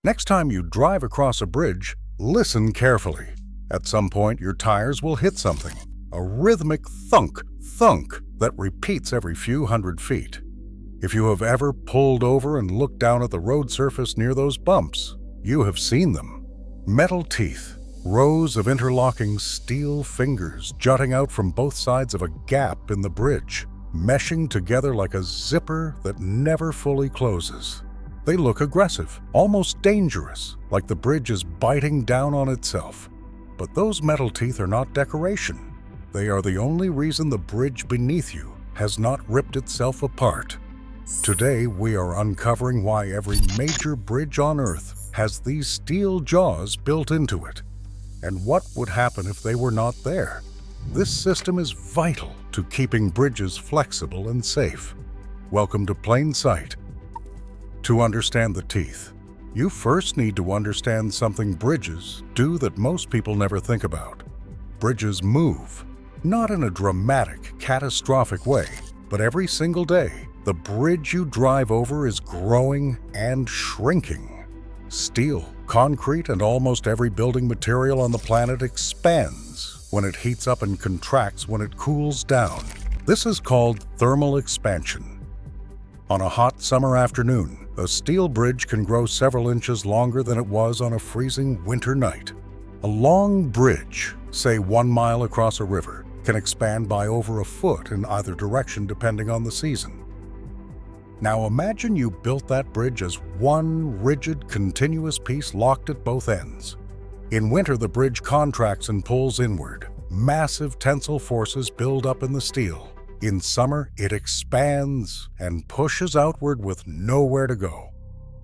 Next time you drive across a bridge, listen carefully. At some point, your tires will hit something. A rhythmic thunk, thunk that repeats every few hundred feet. If you have ever pulled over and looked down at the road surface near those bumps, you have seen them. Metal teeth, rows of interlocking steel fingers jutting out from both sides of a gap in the bridge, meshing together like a zipper that never fully closes. They look aggressive, almost dangerous, like the bridge is biting down on itself. But those metal teeth are not decoration. They are the only reason the bridge beneath you has not ripped itself apart. Today, we are uncovering why every major bridge on Earth has these steel jaws built into it, and what would happen if they were not there. This system is vital to keeping bridges flexible and safe. Welcome to Plain Sight. To understand the teeth, you first need to understand something bridges do that most people never think about. Bridges move, not in a dramatic, catastrophic way, but every single day, the bridge you drive over is growing and shrinking. Steel, concrete, and almost every building material on the planet expands when it heats up and contracts when it cools down. This is called thermal expansion. On a hot summer afternoon, a steel bridge can grow several inches longer than it was on a freezing winter night. A long bridge, say 1 mile across a river, can expand by over a foot in either direction depending on the season. Now imagine you built that bridge as one rigid, continuous piece locked at both ends. In winter, the bridge contracts and pulls inward. Massive tensile forces build up in the steel. In summer, it expands and pushes outward with nowhere to go.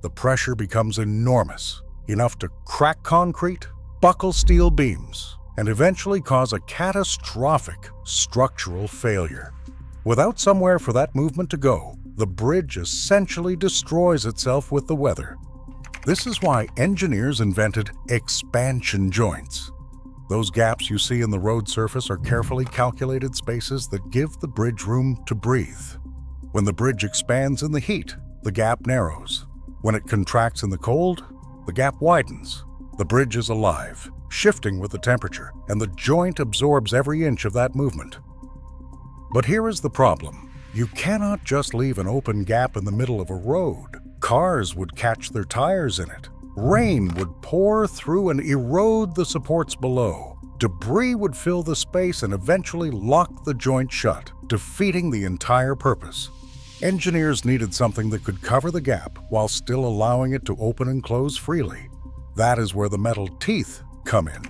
The pressure becomes enormous, enough to crack concrete, buckle steel beams, and eventually cause a catastrophic structural failure. Without somewhere for that movement to go, the bridge essentially destroys itself with the weather. This is why engineers invented expansion joints. Those gaps you see in the road surface are carefully calculated spaces that give the bridge room to breathe. When the bridge expands in the heat, the gap narrows. When it contracts in the cold, the gap widens. The bridge is alive, shifting with the temperature, and the joint absorbs every inch of that movement. But here is the problem. You cannot just leave an open gap in the middle of a road. Cars would catch their tires in it. Rain would pour through and erode the supports below. Debris would fill the space and eventually lock the joint shut, defeating the entire purpose. Engineers needed something that could cover the gap while still allowing it to open and close freely. That is where the metal teeth come in,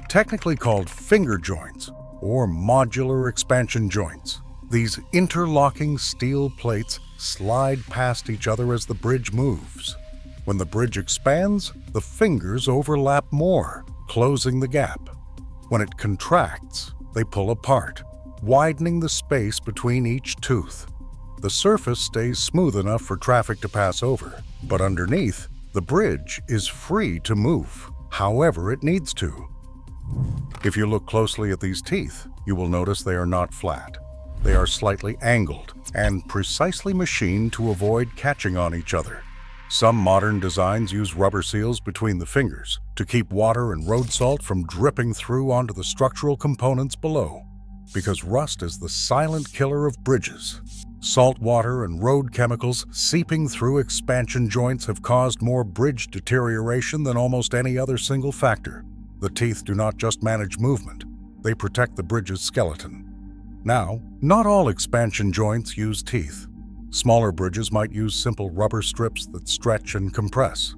technically called finger joints or modular expansion joints. These interlocking steel plates slide past each other as the bridge moves. When the bridge expands, the fingers overlap more, closing the gap. When it contracts, they pull apart, widening the space between each tooth. The surface stays smooth enough for traffic to pass over, but underneath, the bridge is free to move however it needs to. If you look closely at these teeth, you will notice they are not flat. They are slightly angled and precisely machined to avoid catching on each other. Some modern designs use rubber seals between the fingers to keep water and road salt from dripping through onto the structural components below. Because rust is the silent killer of bridges. Salt water and road chemicals seeping through expansion joints have caused more bridge deterioration than almost any other single factor. The teeth do not just manage movement, they protect the bridge's skeleton. Now, not all expansion joints use teeth. Smaller bridges might use simple rubber strips that stretch and compress.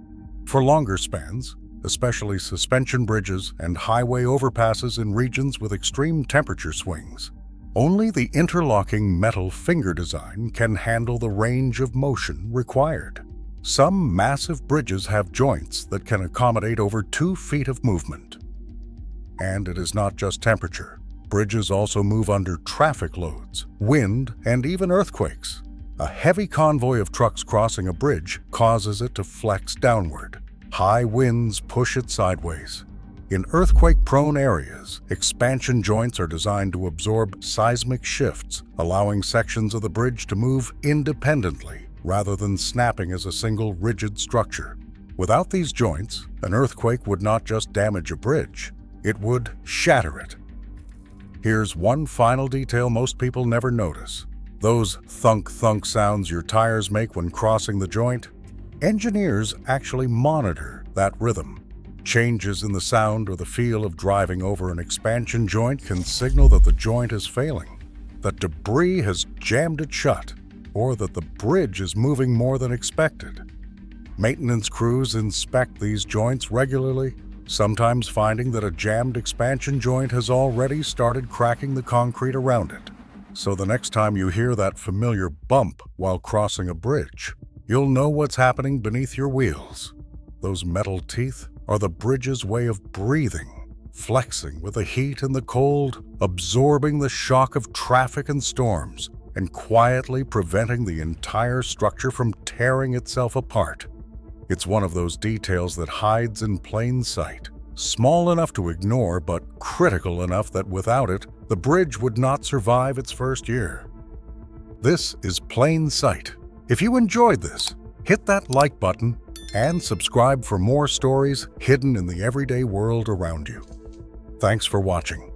For longer spans, especially suspension bridges and highway overpasses in regions with extreme temperature swings, only the interlocking metal finger design can handle the range of motion required. Some massive bridges have joints that can accommodate over 2 feet of movement. And it is not just temperature. Bridges also move under traffic loads, wind, and even earthquakes. A heavy convoy of trucks crossing a bridge causes it to flex downward. High winds push it sideways. In earthquake-prone areas, expansion joints are designed to absorb seismic shifts, allowing sections of the bridge to move independently rather than snapping as a single rigid structure. Without these joints, an earthquake would not just damage a bridge, it would shatter it. Here's one final detail most people never notice. Those thunk-thunk sounds your tires make when crossing the joint, engineers actually monitor that rhythm. Changes in the sound or the feel of driving over an expansion joint can signal that the joint is failing, that debris has jammed it shut, or that the bridge is moving more than expected. Maintenance crews inspect these joints regularly, sometimes finding that a jammed expansion joint has already started cracking the concrete around it. So the next time you hear that familiar bump while crossing a bridge, you'll know what's happening beneath your wheels. Those metal teeth are the bridge's way of breathing, flexing with the heat and the cold, absorbing the shock of traffic and storms, and quietly preventing the entire structure from tearing itself apart. It's one of those details that hides in plain sight, small enough to ignore but critical enough that without it, the bridge would not survive its first year. This is Plain Sight. If you enjoyed this, hit that like button and subscribe for more stories hidden in the everyday world around you. Thanks for watching.